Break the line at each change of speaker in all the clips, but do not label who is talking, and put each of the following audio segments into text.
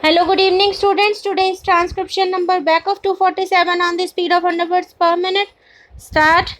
Hello, good evening, students. Today's transcription number back of 247 on the speed of 100 words per minute. Start.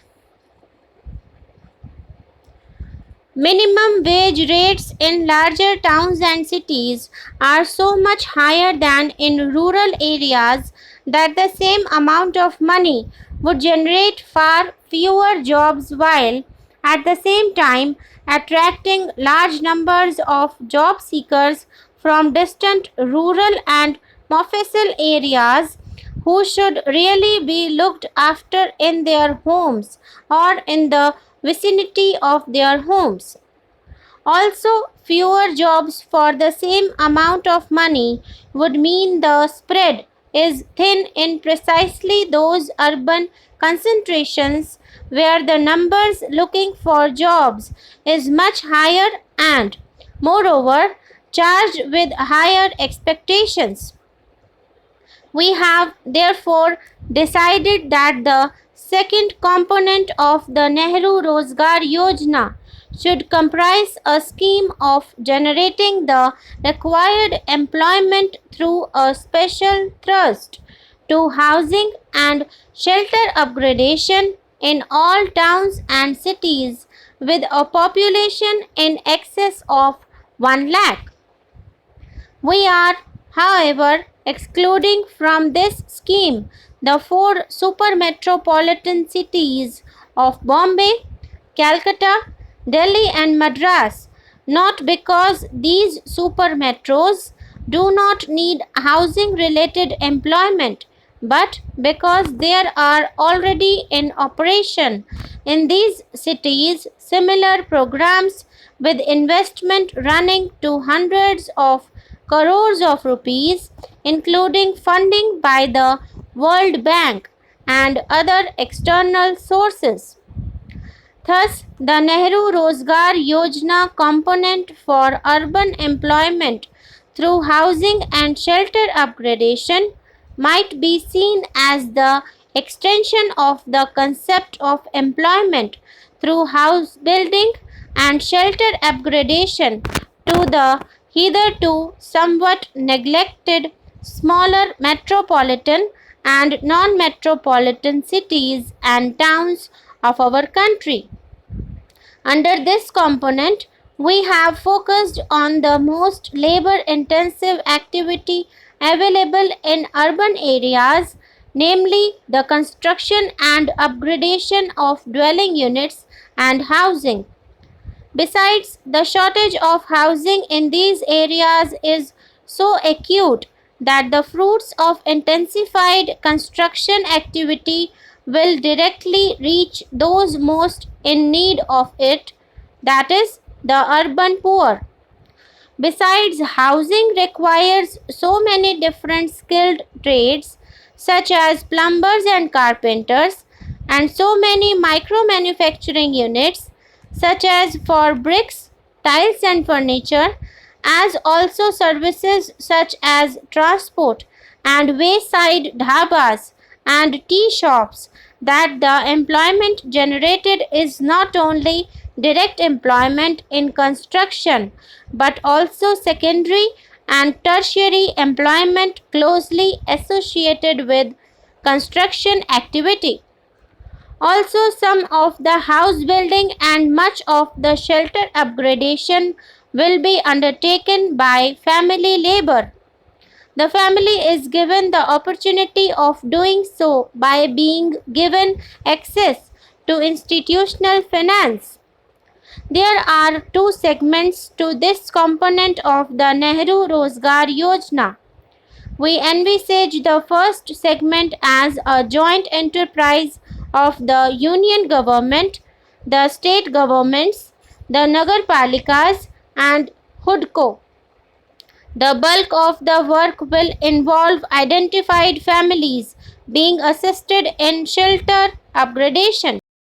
Minimum wage rates in larger towns and cities are so much higher than in rural areas that the same amount of money would generate far fewer jobs while at the same time attracting large numbers of job seekers from distant rural and mofussil areas who should really be looked after in their homes or in the vicinity of their homes. Also, fewer jobs for the same amount of money would mean the spread is thin in precisely those urban concentrations where the numbers looking for jobs is much higher and, moreover, charged with higher expectations. We have therefore decided that the second component of the Nehru Rozgar Yojana should comprise a scheme of generating the required employment through a special thrust to housing and shelter upgradation in all towns and cities with a population in excess of 1 lakh. We are, however, excluding from this scheme the four super-metropolitan cities of Bombay, Calcutta, Delhi and Madras, not because these super-metros do not need housing-related employment, but because there are already in operation in these cities similar programs with investment running to hundreds of crores of rupees, including funding by the World Bank and other external sources. Thus, the Nehru Rozgar Yojana component for urban employment through housing and shelter upgradation might be seen as the extension of the concept of employment through house building and shelter upgradation to the hitherto somewhat neglected smaller metropolitan and non-metropolitan cities and towns of our country. Under this component, we have focused on the most labor-intensive activity available in urban areas, namely the construction and upgradation of dwelling units and housing. Besides, the shortage of housing in these areas is so acute that the fruits of intensified construction activity will directly reach those most in need of it, that is, the urban poor. Besides, housing requires so many different skilled trades, such as plumbers and carpenters, and so many micro manufacturing units, such as for bricks, tiles, and furniture, as also services such as transport and wayside dhabas and tea shops, that the employment generated is not only direct employment in construction but also secondary and tertiary employment closely associated with construction activity. Also, some of the house building and much of the shelter upgradation will be undertaken by family labor. The family is given the opportunity of doing so by being given access to institutional finance. There are two segments to this component of the Nehru Rozgar Yojana. We envisage the first segment as a joint enterprise of the union government, the state governments, the Nagar Palikas, and HUDCO. The bulk of the work will involve identified families being assisted in shelter upgradation.